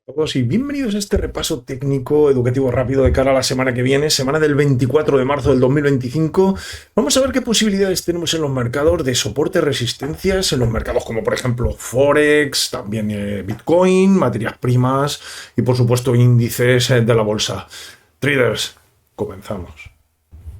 Todos y bienvenidos a este repaso técnico educativo rápido de cara a la semana que viene, semana del 24 de marzo del 2025. Vamos a ver qué posibilidades tenemos en los mercados de soporte, resistencias, en los mercados como por ejemplo Forex, también Bitcoin, materias primas y por supuesto índices de la bolsa. Traders, comenzamos.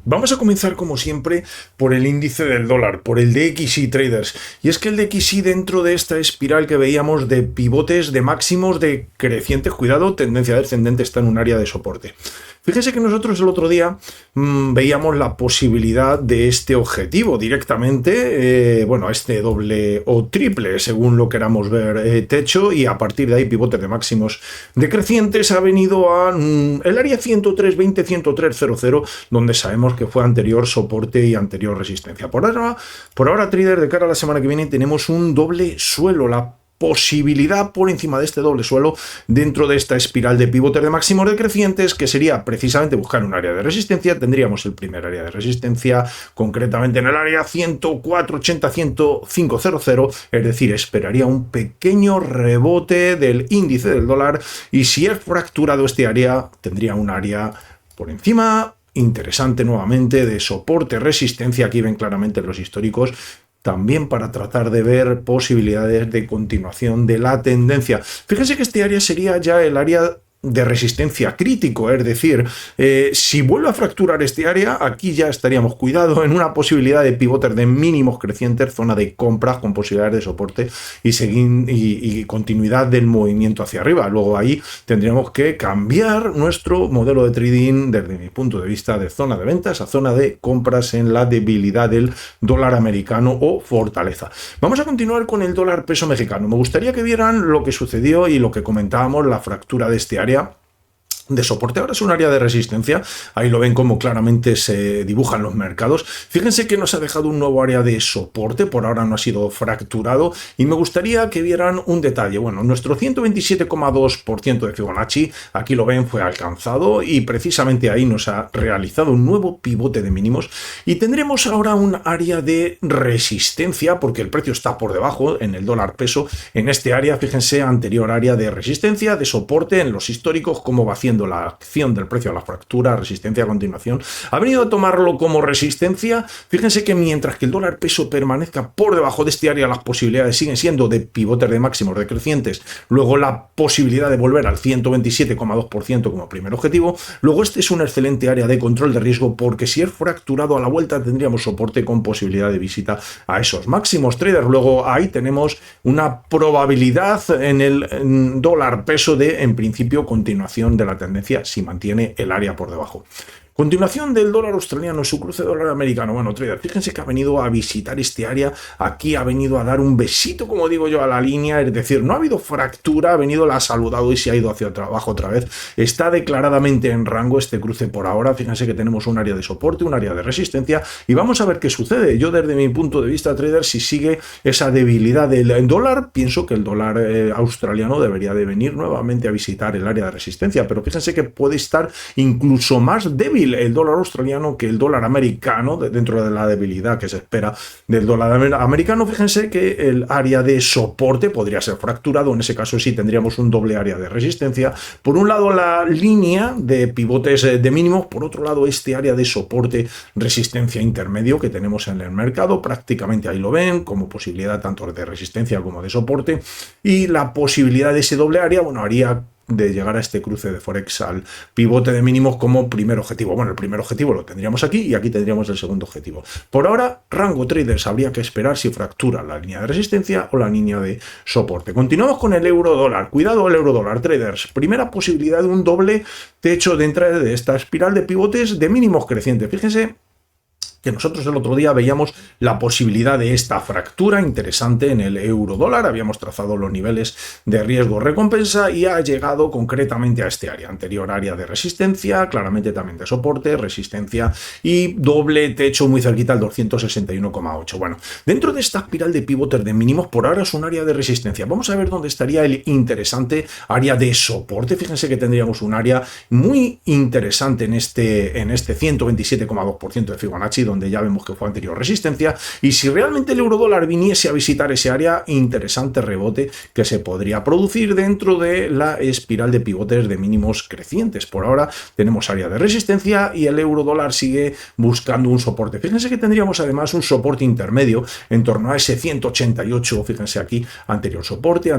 Vamos a comenzar, como siempre, por el índice del dólar, por el DXY Traders. Y es que el DXY, dentro de esta espiral que veíamos de pivotes, de máximos, de crecientes, cuidado, tendencia descendente, está en un área de soporte. Fíjense que nosotros el otro día veíamos la posibilidad de este objetivo directamente, este doble o triple, según lo queramos ver, techo, y a partir de ahí pivotes de máximos decrecientes ha venido a el área 103.20, 103.00, donde sabemos que fue anterior soporte y anterior resistencia. Por ahora, trader, de cara a la semana que viene tenemos un doble suelo, la posibilidad por encima de este doble suelo dentro de esta espiral de pivotes de máximos decrecientes, que sería precisamente buscar un área de resistencia. Tendríamos el primer área de resistencia concretamente en el área 104.80, 105.00, es decir, esperaría un pequeño rebote del índice del dólar, y si es fracturado este área, tendría un área por encima interesante nuevamente de soporte, resistencia. Aquí ven claramente los históricos, también para tratar de ver posibilidades de continuación de la tendencia. Fíjense que este área sería ya el área de resistencia crítico, es decir, si vuelve a fracturar este área, aquí ya estaríamos, cuidado, en una posibilidad de pivotes de mínimos crecientes, zona de compras con posibilidades de soporte y continuidad del movimiento hacia arriba. Luego ahí tendríamos que cambiar nuestro modelo de trading desde mi punto de vista de zona de ventas a zona de compras en la debilidad del dólar americano o fortaleza. Vamos a continuar con el dólar peso mexicano. Me gustaría que vieran lo que sucedió y lo que comentábamos, la fractura de este área de soporte. Ahora es un área de resistencia, ahí lo ven como claramente se dibujan los mercados. Fíjense que nos ha dejado un nuevo área de soporte, por ahora no ha sido fracturado, y me gustaría que vieran un detalle. Bueno, nuestro 127,2% de Fibonacci, aquí lo ven, fue alcanzado, y precisamente ahí nos ha realizado un nuevo pivote de mínimos, y tendremos ahora un área de resistencia, porque el precio está por debajo en el dólar peso, en este área. Fíjense, anterior área de resistencia, de soporte en los históricos, como va haciendo la acción del precio a la fractura, resistencia a continuación. Ha venido a tomarlo como resistencia. Fíjense que mientras que el dólar peso permanezca por debajo de este área, las posibilidades siguen siendo de pivotes de máximos decrecientes. Luego la posibilidad de volver al 127,2% como primer objetivo. Luego este es un excelente área de control de riesgo, porque si es fracturado a la vuelta tendríamos soporte con posibilidad de visita a esos máximos, traders. Luego ahí tenemos una probabilidad en el dólar peso de, en principio, continuación de la tendencia si mantiene el área por debajo. Continuación del dólar australiano, su cruce dólar americano. Bueno, trader, fíjense que ha venido a visitar este área, aquí ha venido a dar un besito, como digo yo, a la línea, es decir, no ha habido fractura, ha venido, la ha saludado y se ha ido hacia abajo otra vez. Está declaradamente en rango este cruce por ahora. Fíjense que tenemos un área de soporte, un área de resistencia, y vamos a ver qué sucede. Yo, desde mi punto de vista, trader, si sigue esa debilidad del dólar, pienso que el dólar australiano debería de venir nuevamente a visitar el área de resistencia, pero fíjense que puede estar incluso más débil el dólar australiano que el dólar americano, dentro de la debilidad que se espera del dólar americano. Fíjense que el área de soporte podría ser fracturado. En ese caso sí tendríamos un doble área de resistencia. Por un lado, la línea de pivotes de mínimos, por otro lado este área de soporte, resistencia intermedio que tenemos en el mercado. Prácticamente ahí lo ven como posibilidad tanto de resistencia como de soporte, y la posibilidad de ese doble área, bueno, haría de llegar a este cruce de Forex al pivote de mínimos como primer objetivo. Bueno, el primer objetivo lo tendríamos aquí, y aquí tendríamos el segundo objetivo. Por ahora, rango, traders, habría que esperar si fractura la línea de resistencia o la línea de soporte. Continuamos con el euro dólar. Cuidado, el euro dólar, traders. Primera posibilidad de un doble techo de entrada de esta espiral de pivotes de mínimos crecientes. Fíjense que nosotros el otro día veíamos la posibilidad de esta fractura interesante en el euro dólar. Habíamos trazado los niveles de riesgo recompensa y ha llegado concretamente a este área, anterior área de resistencia, claramente también de soporte, resistencia y doble techo muy cerquita al 261,8. Bueno, dentro de esta espiral de pivotes de mínimos, por ahora es un área de resistencia. Vamos a ver dónde estaría el interesante área de soporte. Fíjense que tendríamos un área muy interesante en este 127,2% de Fibonacci, donde donde ya vemos que fue anterior resistencia, y si realmente el euro dólar viniese a visitar ese área, interesante rebote que se podría producir dentro de la espiral de pivotes de mínimos crecientes. Por ahora tenemos área de resistencia y el euro dólar sigue buscando un soporte. Fíjense que tendríamos además un soporte intermedio en torno a ese 188, fíjense aquí, anterior soporte,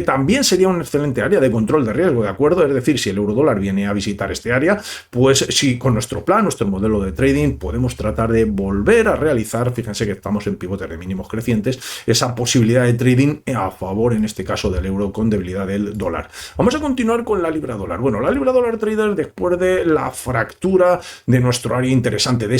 también sería un excelente área de control de riesgo, ¿de acuerdo? Es decir, si el euro dólar viene a visitar este área, pues si con nuestro plan, nuestro modelo de trading, podemos tratar de volver a realizar, fíjense que estamos en pivotes de mínimos crecientes, esa posibilidad de trading a favor, en este caso, del euro con debilidad del dólar. Vamos a continuar con la libra dólar. Bueno, la libra dólar trader, después de la fractura de nuestro área interesante de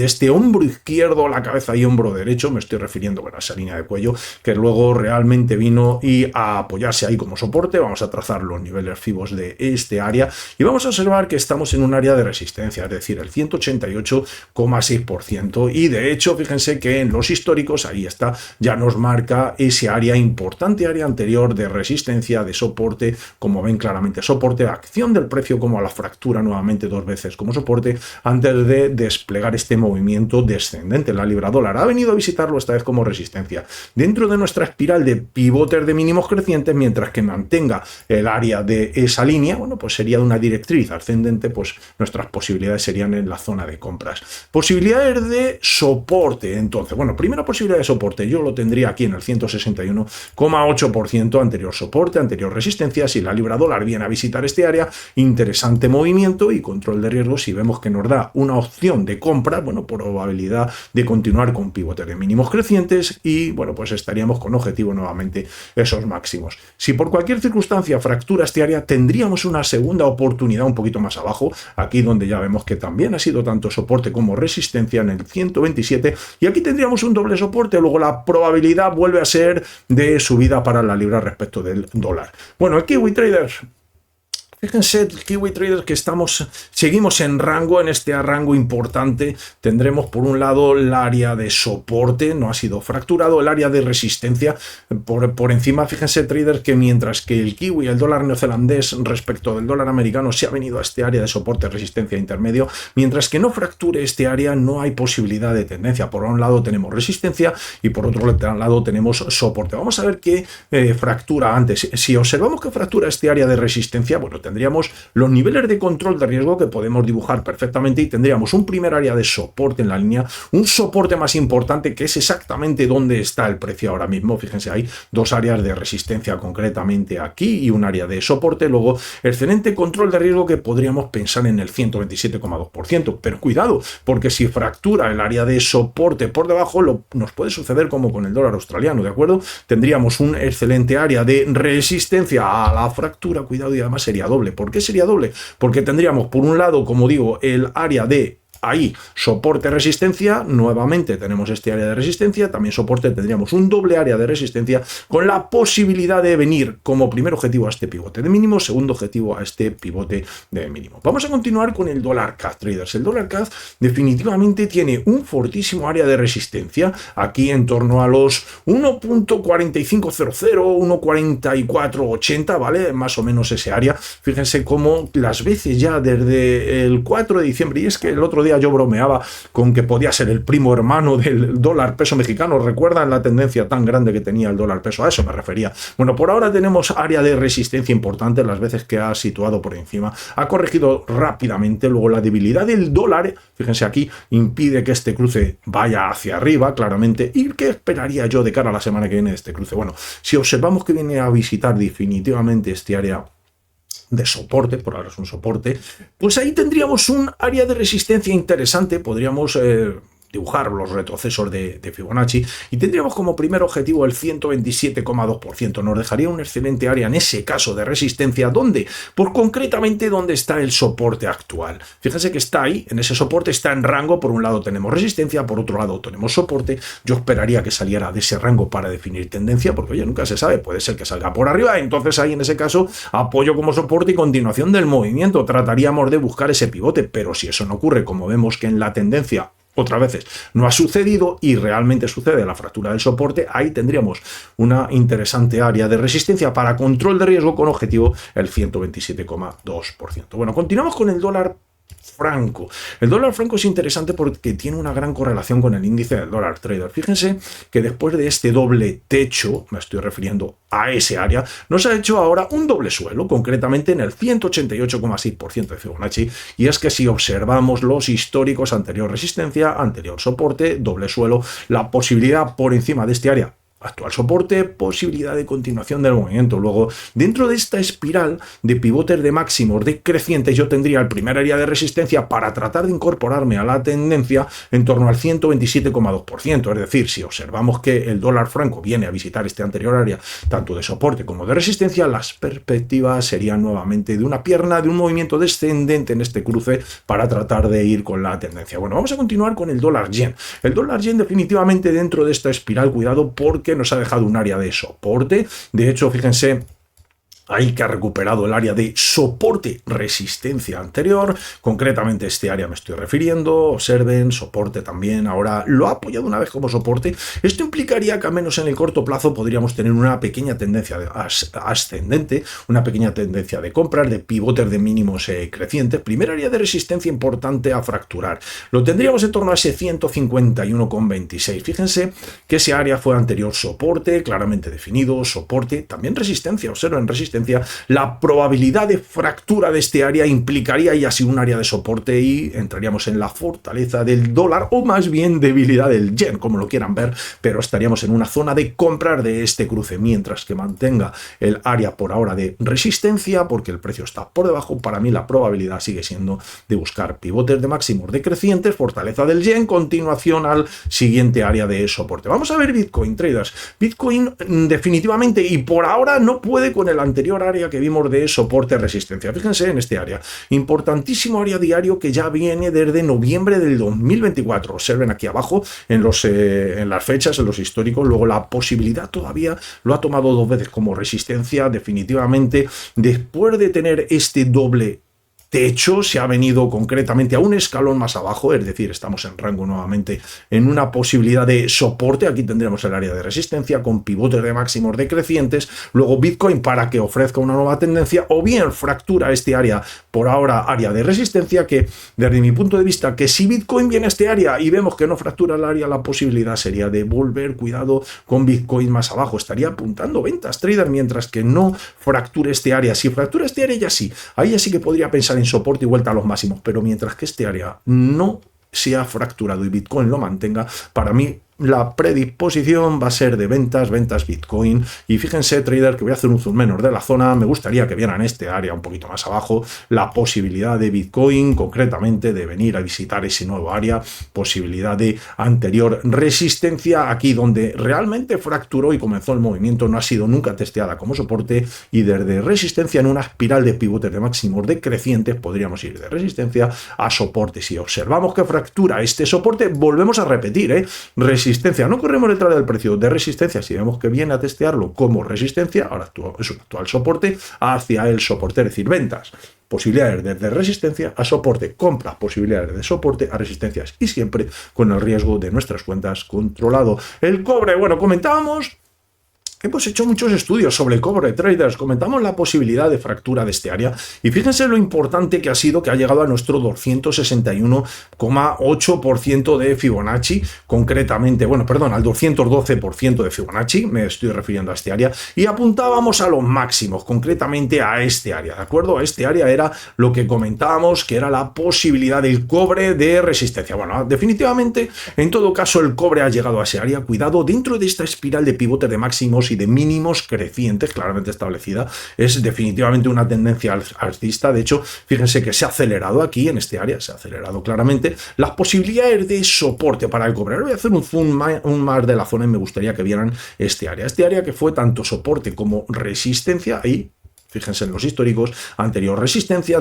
este hombro izquierdo, la cabeza y hombro derecho, me estoy refiriendo a esa línea de cuello, que luego realmente vino a apoyarse ahí como soporte. Vamos a trazar los niveles fibos de este área y vamos a observar que estamos en un área de resistencia, es decir, el 188,6%, y de hecho, fíjense que en los históricos, ahí está, ya nos marca ese área importante, área anterior de resistencia, de soporte, como ven claramente, soporte, acción del precio como a la fractura nuevamente dos veces como soporte, antes de desplegar este movimiento descendente. La libra dólar ha venido a visitarlo esta vez como resistencia dentro de nuestra espiral de pivotes de mínimos crecientes, mientras que mantenga el área de esa línea, bueno, pues sería una directriz ascendente, pues nuestras posibilidades serían en la zona de compras. Posibilidades de soporte, entonces, bueno, primera posibilidad de soporte, yo lo tendría aquí en el 161,8%, anterior soporte, anterior resistencia. Si la libra dólar viene a visitar este área, interesante movimiento y control de riesgo. Si vemos que nos da una opción de compra, bueno, probabilidad de continuar con pivotes de mínimos crecientes y, bueno, pues estaríamos con objetivo nuevamente esos máximos. Si por cualquier circunstancia fractura este área, tendríamos una segunda oportunidad un poquito más abajo, aquí donde ya vemos que también ha sido tanto soporte como resistencia en el 127, y aquí tendríamos un doble soporte. Luego la probabilidad vuelve a ser de subida para la libra respecto del dólar. Bueno, el Kiwi Traders, fíjense, Kiwi Traders, que seguimos en rango, en este rango importante. Tendremos por un lado el área de soporte, no ha sido fracturado, el área de resistencia por encima. Fíjense, traders, que mientras que el kiwi, el dólar neozelandés respecto del dólar americano, se ha venido a este área de soporte, resistencia intermedio, mientras que no fracture este área, no hay posibilidad de tendencia. Por un lado tenemos resistencia y por otro lado tenemos soporte. Vamos a ver qué fractura antes. Si observamos que fractura este área de resistencia, bueno, tendríamos los niveles de control de riesgo que podemos dibujar perfectamente y tendríamos un primer área de soporte en la línea, un soporte más importante que es exactamente donde está el precio ahora mismo. Fíjense, hay dos áreas de resistencia concretamente aquí y un área de soporte. Luego, excelente control de riesgo que podríamos pensar en el 127,2%, pero cuidado, porque si fractura el área de soporte por debajo, nos puede suceder como con el dólar australiano, ¿de acuerdo? Tendríamos un excelente área de resistencia a la fractura, cuidado, y además sería doble. ¿Por qué sería doble? Porque tendríamos por un lado, como digo, el área de ahí, soporte, resistencia, nuevamente tenemos este área de resistencia, también soporte, tendríamos un doble área de resistencia con la posibilidad de venir como primer objetivo a este pivote de mínimo, segundo objetivo a este pivote de mínimo. Vamos a continuar con el dólar CAD, traders. El dólar CAD definitivamente tiene un fortísimo área de resistencia, aquí en torno a los 1.4500, 1.4480, ¿vale? Más o menos ese área. Fíjense cómo las veces ya desde el 4 de diciembre, y es que el otro día yo bromeaba con que podía ser el primo hermano del dólar peso mexicano. ¿Recuerdan la tendencia tan grande que tenía el dólar peso? A eso me refería. Bueno, por ahora tenemos área de resistencia importante, las veces que ha situado por encima. Ha corregido rápidamente, luego la debilidad del dólar, fíjense aquí, impide que este cruce vaya hacia arriba, claramente. ¿Y qué esperaría yo de cara a la semana que viene de este cruce? Bueno, si observamos que viene a visitar definitivamente este área de soporte, por ahora es un soporte, pues ahí tendríamos un área de resistencia interesante. Podríamos dibujar los retrocesos de Fibonacci y tendríamos como primer objetivo el 127,2%. Nos dejaría un excelente área en ese caso de resistencia. ¿Dónde? Pues concretamente donde está el soporte actual. Fíjense que está ahí, en ese soporte está en rango. Por un lado tenemos resistencia, por otro lado tenemos soporte. Yo esperaría que saliera de ese rango para definir tendencia, porque oye, nunca se sabe, puede ser que salga por arriba. Entonces ahí en ese caso apoyo como soporte y continuación del movimiento. Trataríamos de buscar ese pivote, pero si eso no ocurre, como vemos que en la tendencia otras veces no ha sucedido y realmente sucede la fractura del soporte, ahí tendríamos una interesante área de resistencia para control de riesgo con objetivo el 127,2%. Bueno, continuamos con el dólar franco. El dólar franco es interesante porque tiene una gran correlación con el índice del dólar trader. Fíjense que después de este doble techo, me estoy refiriendo a ese área, nos ha hecho ahora un doble suelo, concretamente en el 188,6% de Fibonacci, y es que si observamos los históricos, anterior resistencia, anterior soporte, doble suelo, la posibilidad por encima de este área, actual soporte, posibilidad de continuación del movimiento. Luego, dentro de esta espiral de pivotes de máximos decrecientes, yo tendría el primer área de resistencia para tratar de incorporarme a la tendencia en torno al 127,2%. Es decir, si observamos que el dólar franco viene a visitar este anterior área, tanto de soporte como de resistencia, las perspectivas serían nuevamente de una pierna, de un movimiento descendente en este cruce para tratar de ir con la tendencia. Bueno, vamos a continuar con el dólar yen. El dólar yen definitivamente dentro de esta espiral, cuidado porque nos ha dejado un área de soporte. De hecho, fíjense, ahí que ha recuperado el área de soporte resistencia anterior, concretamente este área me estoy refiriendo, observen, soporte también, ahora lo ha apoyado una vez como soporte. Esto implicaría que al menos en el corto plazo podríamos tener una pequeña tendencia ascendente, una pequeña tendencia de compras, de pivotes de mínimos crecientes, primer área de resistencia importante a fracturar. Lo tendríamos en torno a ese 151,26. Fíjense que ese área fue anterior soporte, claramente definido, soporte, también resistencia, observen resistencia. La probabilidad de fractura de este área implicaría ya así un área de soporte y entraríamos en la fortaleza del dólar, o más bien debilidad del yen, como lo quieran ver, pero estaríamos en una zona de comprar de este cruce, mientras que mantenga el área por ahora de resistencia, porque el precio está por debajo. Para mí la probabilidad sigue siendo de buscar pivotes de máximos decrecientes, fortaleza del yen, continuación al siguiente área de soporte. Vamos a ver Bitcoin, traders. Bitcoin definitivamente y por ahora no puede con el anterior área que vimos de soporte resistencia. Fíjense en este área, importantísimo área diario que ya viene desde noviembre del 2024. Observen aquí abajo en las fechas, en los históricos. Luego la posibilidad todavía lo ha tomado dos veces como resistencia. Definitivamente después de tener este doble techo se ha venido concretamente a un escalón más abajo, es decir, estamos en rango nuevamente en una posibilidad de soporte. Aquí tendremos el área de resistencia con pivotes de máximos decrecientes. Luego Bitcoin para que ofrezca una nueva tendencia, o bien fractura este área, por ahora área de resistencia, que desde mi punto de vista, que si Bitcoin viene a este área y vemos que no fractura el área, la posibilidad sería de volver, cuidado con Bitcoin más abajo, estaría apuntando ventas, trader, mientras que no fracture este área. Si fractura este área ya sí, ahí ya sí que podría pensar en soporte y vuelta a los máximos, pero mientras que este área no se ha fracturado y Bitcoin lo mantenga, para mí la predisposición va a ser de ventas Bitcoin. Y fíjense, trader, que voy a hacer un zoom menor de la zona. Me gustaría que vieran este área un poquito más abajo, la posibilidad de Bitcoin concretamente de venir a visitar ese nuevo área, posibilidad de anterior resistencia, aquí donde realmente fracturó y comenzó el movimiento, no ha sido nunca testeada como soporte, y desde resistencia en una espiral de pivotes de máximos decrecientes podríamos ir de resistencia a soporte. Si observamos que fractura este soporte, volvemos a repetir, resistencia, no corremos detrás del precio de resistencia. Si vemos que viene a testearlo como resistencia, ahora es un actual soporte, hacia el soporte, es decir, ventas, posibilidades de resistencia a soporte, compras, posibilidades de soporte a resistencias, y siempre con el riesgo de nuestras cuentas controlado. El cobre, bueno, comentábamos. Hemos hecho muchos estudios sobre el cobre, traders, comentamos la posibilidad de fractura de este área y fíjense lo importante que ha sido que ha llegado a nuestro 261,8% de Fibonacci, concretamente, bueno, perdón, al 212% de Fibonacci, me estoy refiriendo a este área, y apuntábamos a los máximos, concretamente a este área, ¿de acuerdo? A este área era lo que comentábamos, que era la posibilidad del cobre de resistencia. Bueno, definitivamente, en todo caso, el cobre ha llegado a ese área, cuidado, dentro de esta espiral de pivote de máximos y de mínimos crecientes claramente establecida, es definitivamente una tendencia alcista. De hecho, fíjense que se ha acelerado aquí en este área, se ha acelerado claramente las posibilidades de soporte para el cobre. Ahora voy a hacer un zoom más de la zona y me gustaría que vieran este área que fue tanto soporte como resistencia. Ahí fíjense en los históricos, anterior resistencia,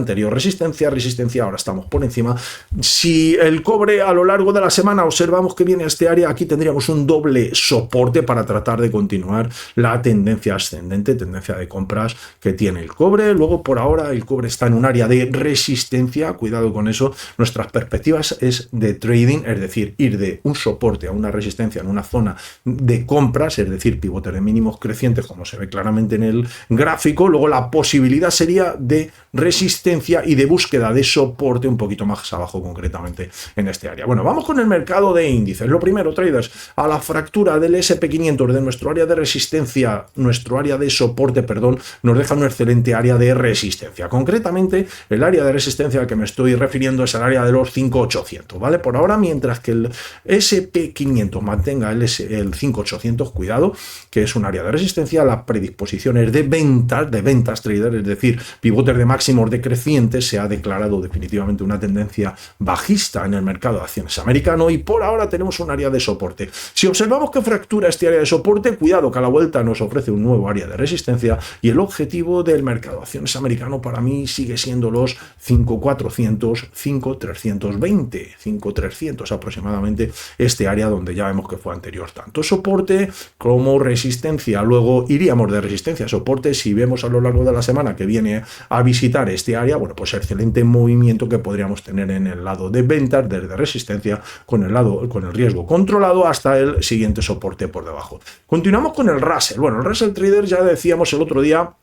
resistencia, ahora estamos por encima. Si el cobre a lo largo de la semana observamos que viene a este área, aquí tendríamos un doble soporte para tratar de continuar la tendencia ascendente, tendencia de compras que tiene el cobre. Luego, por ahora, el cobre está en un área de resistencia, cuidado con eso. Nuestras perspectivas es de trading, es decir, ir de un soporte a una resistencia en una zona de compras, es decir, pivotes de mínimos crecientes, como se ve claramente en el gráfico. Luego la la posibilidad sería de resistencia y de búsqueda de soporte un poquito más abajo, concretamente en este área. Bueno, vamos con el mercado de índices. Lo primero, traders, a la fractura del SP500 de nuestro área de resistencia, nuestro área de soporte, perdón, nos deja un excelente área de resistencia. Concretamente, el área de resistencia al que me estoy refiriendo es el área de los 5.800, ¿vale? Por ahora, mientras que el SP500 mantenga el 5.800, cuidado, que es un área de resistencia, la predisposición es de ventas, traders, es decir, pivotes de máximos decrecientes, se ha declarado definitivamente una tendencia bajista en el mercado de acciones americano y por ahora tenemos un área de soporte. Si observamos que fractura este área de soporte, cuidado que a la vuelta nos ofrece un nuevo área de resistencia y el objetivo del mercado de acciones americano para mí sigue siendo los 5.400, 5.320, 5.300 aproximadamente, este área donde ya vemos que fue anterior tanto soporte como resistencia. Luego iríamos de resistencia a soporte si vemos a lo largo de la semana que viene a visitar este área, bueno, pues excelente movimiento que podríamos tener en el lado de ventas desde resistencia con el riesgo controlado hasta el siguiente soporte por debajo. Continuamos con el Russell. Bueno, el Russell Trader ya decíamos el otro día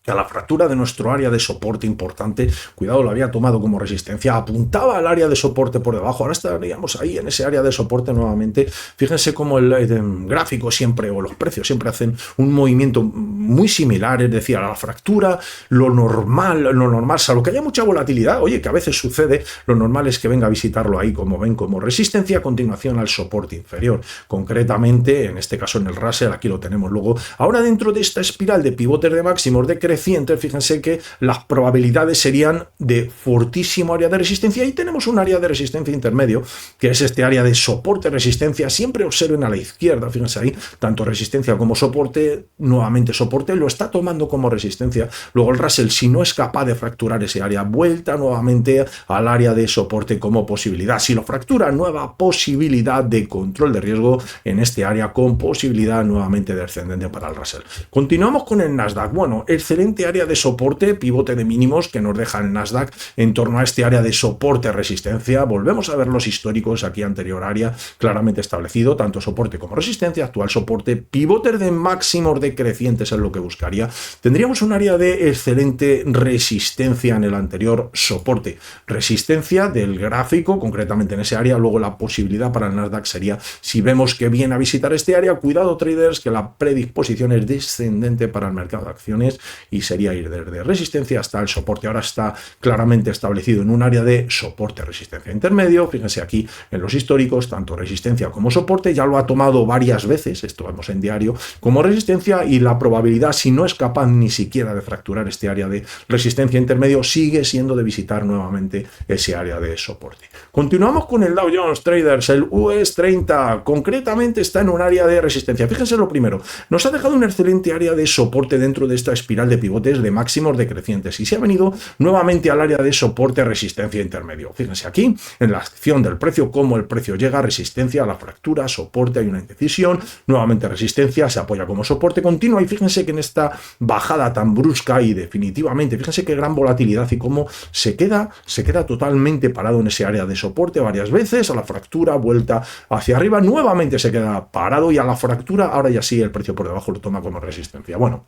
que a la fractura de nuestro área de soporte importante, cuidado, lo había tomado como resistencia, apuntaba al área de soporte por debajo, ahora estaríamos ahí en ese área de soporte nuevamente. Fíjense cómo el gráfico siempre, o los precios siempre hacen un movimiento muy similar, es decir, a la fractura, lo normal, salvo que haya mucha volatilidad, oye, que a veces sucede, lo normal es que venga a visitarlo ahí, como ven, como resistencia a continuación al soporte inferior. Concretamente, en este caso en el Russell, aquí lo tenemos luego. Ahora dentro de esta espiral de pivotes de máximos de crecientes, fíjense que las probabilidades serían de fortísimo área de resistencia y tenemos un área de resistencia intermedio, que es este área de soporte-resistencia. Siempre observen a la izquierda, fíjense ahí, tanto resistencia como soporte, nuevamente soporte, lo está tomando como resistencia. Luego el Russell, si no es capaz de fracturar ese área, vuelta nuevamente al área de soporte como posibilidad. Si lo fractura, nueva posibilidad de control de riesgo en este área con posibilidad nuevamente de ascendente para el Russell. Continuamos con el Nasdaq. Bueno, excelente área de soporte, pivote de mínimos que nos deja el Nasdaq en torno a este área de soporte-resistencia. Volvemos a ver los históricos aquí, anterior área claramente establecido, tanto soporte como resistencia, actual soporte, pivotes de máximos decrecientes es lo que buscaría. Tendríamos un área de excelente resistencia en el anterior soporte, resistencia del gráfico, concretamente en ese área. Luego la posibilidad para el Nasdaq sería, si vemos que viene a visitar este área, cuidado traders, que la predisposición es descendente para el mercado de acciones y sería ir desde resistencia hasta el soporte. Ahora está claramente establecido en un área de soporte-resistencia intermedio. Fíjense aquí en los históricos, tanto resistencia como soporte, ya lo ha tomado varias veces, esto vemos en diario, como resistencia, y la probabilidad, si no es capaz ni siquiera de fracturar este área de resistencia intermedio, sigue siendo de visitar nuevamente ese área de soporte. Continuamos con el Dow Jones Traders, el US 30, concretamente está en un área de resistencia. Fíjense lo primero, nos ha dejado un excelente área de soporte dentro de esta espiral de pivotes de máximos decrecientes y se ha venido nuevamente al área de soporte resistencia intermedio. Fíjense aquí en la acción del precio, cómo el precio llega a resistencia, a la fractura, soporte, hay una indecisión, nuevamente resistencia, se apoya como soporte continua y fíjense que en esta bajada tan brusca y definitivamente, fíjense qué gran volatilidad y cómo se queda totalmente parado en ese área de soporte varias veces, a la fractura, vuelta hacia arriba, nuevamente se queda parado y a la fractura, ahora ya sí el precio por debajo lo toma como resistencia. Bueno,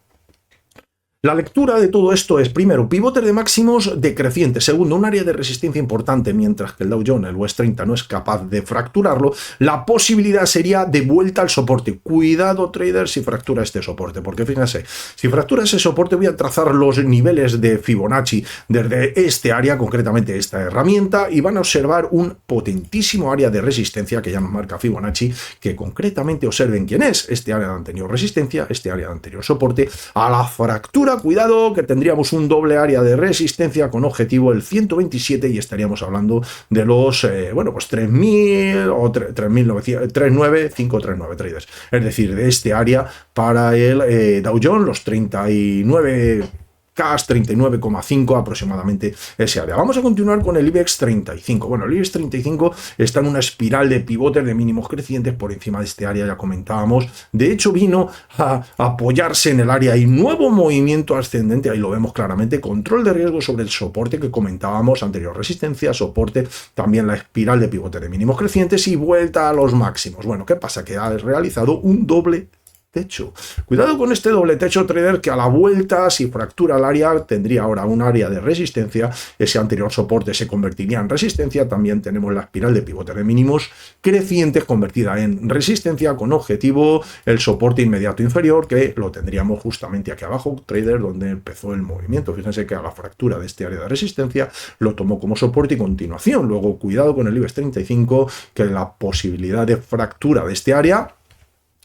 la lectura de todo esto es, primero, pivotes de máximos decrecientes. Segundo, un área de resistencia importante, mientras que el Dow Jones, el US 30, no es capaz de fracturarlo. La posibilidad sería de vuelta al soporte. Cuidado, traders, si fractura este soporte, porque fíjense, si fractura ese soporte, voy a trazar los niveles de Fibonacci desde este área, concretamente esta herramienta, y van a observar un potentísimo área de resistencia que ya nos marca Fibonacci, que concretamente observen quién es. Este área de anterior resistencia, este área de anterior soporte, a la fractura. Cuidado que tendríamos un doble área de resistencia con objetivo el 127 y estaríamos hablando de los, bueno, pues 3.000 o 3.939 traders. Es decir, de este área para el Dow Jones, los 39 CAS 39,5 aproximadamente ese área. Vamos a continuar con el IBEX 35. Bueno, el IBEX 35 está en una espiral de pivotes de mínimos crecientes por encima de este área, ya comentábamos. De hecho, vino a apoyarse en el área y nuevo movimiento ascendente, ahí lo vemos claramente, control de riesgo sobre el soporte que comentábamos, anterior resistencia, soporte, también la espiral de pivote de mínimos crecientes y vuelta a los máximos. Bueno, ¿qué pasa? Que ha realizado un doble techo. Cuidado con este doble techo, trader, que a la vuelta, si fractura el área, tendría ahora un área de resistencia. Ese anterior soporte se convertiría en resistencia. También tenemos la espiral de pivote de mínimos crecientes convertida en resistencia, con objetivo el soporte inmediato inferior, que lo tendríamos justamente aquí abajo, trader, donde empezó el movimiento. Fíjense que a la fractura de este área de resistencia lo tomó como soporte y continuación. Luego, cuidado con el IBEX 35, que la posibilidad de fractura de este área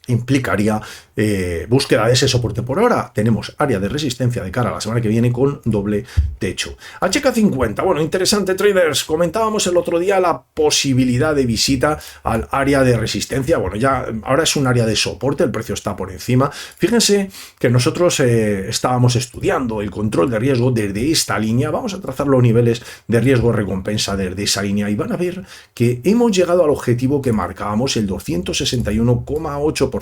implicaría búsqueda de ese soporte. Por ahora tenemos área de resistencia de cara a la semana que viene con doble techo. HK50, bueno, interesante, traders. Comentábamos el otro día la posibilidad de visita al área de resistencia. Bueno, ya ahora es un área de soporte, el precio está por encima. Fíjense que nosotros estábamos estudiando el control de riesgo desde esta línea. Vamos a trazar los niveles de riesgo recompensa desde esa línea y van a ver que hemos llegado al objetivo que marcábamos, el 261,8%.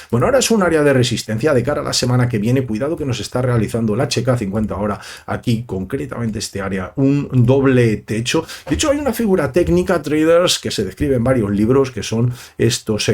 Bueno, ahora es un área de resistencia de cara a la semana que viene. Cuidado que nos está realizando el HK50 ahora aquí, concretamente este área, un doble techo. De hecho, hay una figura técnica, traders, que se describe en varios libros, que son estos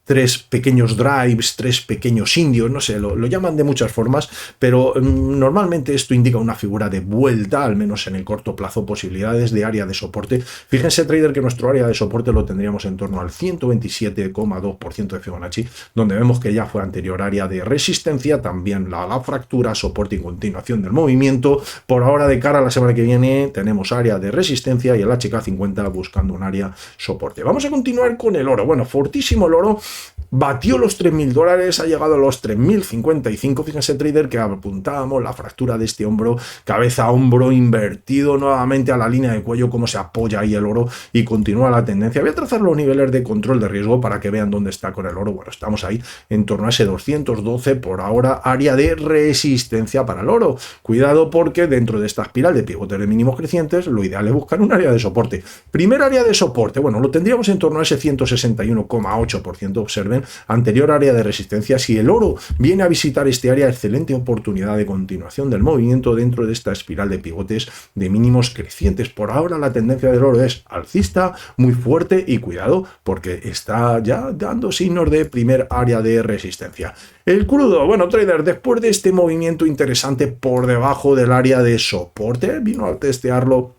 tres pequeños drives, tres pequeños indios, no sé, lo llaman de muchas formas, pero normalmente esto indica una figura de vuelta, al menos en el corto plazo, posibilidades de área de soporte. Fíjense, trader, que nuestro área de soporte lo tendríamos en torno al 127,2% de Fibonacci, donde vemos que ya fue anterior área de resistencia, también la fractura, soporte y continuación del movimiento. Por ahora, de cara a la semana que viene, tenemos área de resistencia y el HK50 buscando un área soporte. Vamos a continuar con el oro. Bueno, fortísimo el oro. Batió los $3.000, ha llegado a los 3.055. Fíjense, trader, que apuntábamos la fractura de este hombro, cabeza a hombro invertido nuevamente a la línea de cuello, cómo se apoya ahí el oro y continúa la tendencia. Voy a trazar los niveles de control de riesgo para que vean dónde está con el oro. Bueno, estamos ahí en torno a ese 212, por ahora área de resistencia para el oro. Cuidado, porque dentro de esta espiral de pivotes de mínimos crecientes, lo ideal es buscar un área de soporte. Primer área de soporte, bueno, lo tendríamos en torno a ese 161,8%. Observen, anterior área de resistencia. Si el oro viene a visitar este área, excelente oportunidad de continuación del movimiento dentro de esta espiral de pivotes de mínimos crecientes. Por ahora la tendencia del oro es alcista, muy fuerte, y cuidado porque está ya dando signos de primer área de resistencia. El crudo, bueno, trader, después de este movimiento interesante por debajo del área de soporte, vino a testearlo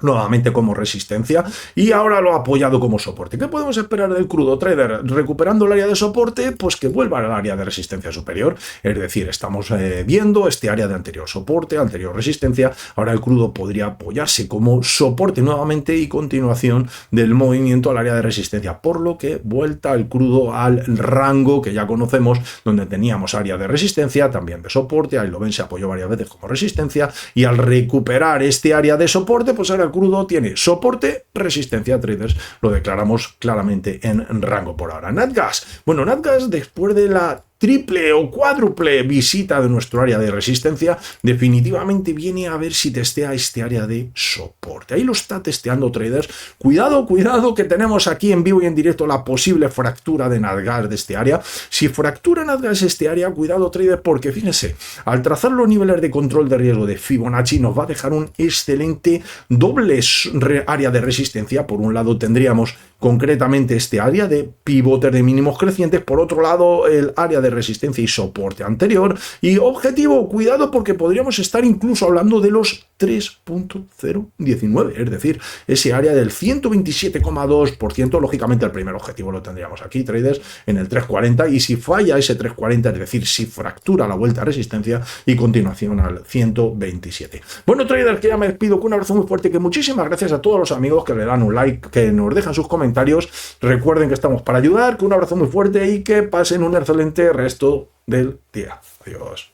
nuevamente como resistencia y ahora lo ha apoyado como soporte. ¿Qué podemos esperar del crudo, trader? Recuperando el área de soporte, pues que vuelva al área de resistencia superior, es decir, estamos viendo este área de anterior soporte, anterior resistencia. Ahora el crudo podría apoyarse como soporte nuevamente y continuación del movimiento al área de resistencia, por lo que vuelta el crudo al rango que ya conocemos, donde teníamos área de resistencia, también de soporte. Ahí lo ven, se apoyó varias veces como resistencia, y al recuperar este área de soporte, pues ahora el crudo tiene soporte, resistencia, traders. Lo declaramos claramente en rango por ahora. Natgas. Bueno, Natgas, después de la triple o cuádruple visita de nuestro área de resistencia, definitivamente viene a ver si testea este área de soporte. Ahí lo está testeando, traders. Cuidado, cuidado, que tenemos aquí en vivo y en directo la posible fractura de Natgas de este área. Si fractura Natgas este área, cuidado, traders, porque fíjense, al trazar los niveles de control de riesgo de Fibonacci, nos va a dejar un excelente doble área de resistencia. Por un lado tendríamos concretamente este área de pivotes de mínimos crecientes, por otro lado el área de resistencia y soporte anterior, y objetivo, cuidado, porque podríamos estar incluso hablando de los 3.019, es decir, ese área del 127,2%. Lógicamente el primer objetivo lo tendríamos aquí, traders, en el 340, y si falla ese 340, es decir, si fractura la vuelta a resistencia, y continuación al 127. Bueno, traders, que ya me despido con un abrazo muy fuerte, que muchísimas gracias a todos los amigos que le dan un like, que nos dejan sus comentarios. Recuerden que estamos para ayudar, que un abrazo muy fuerte y que pasen un excelente resto del día. Adiós.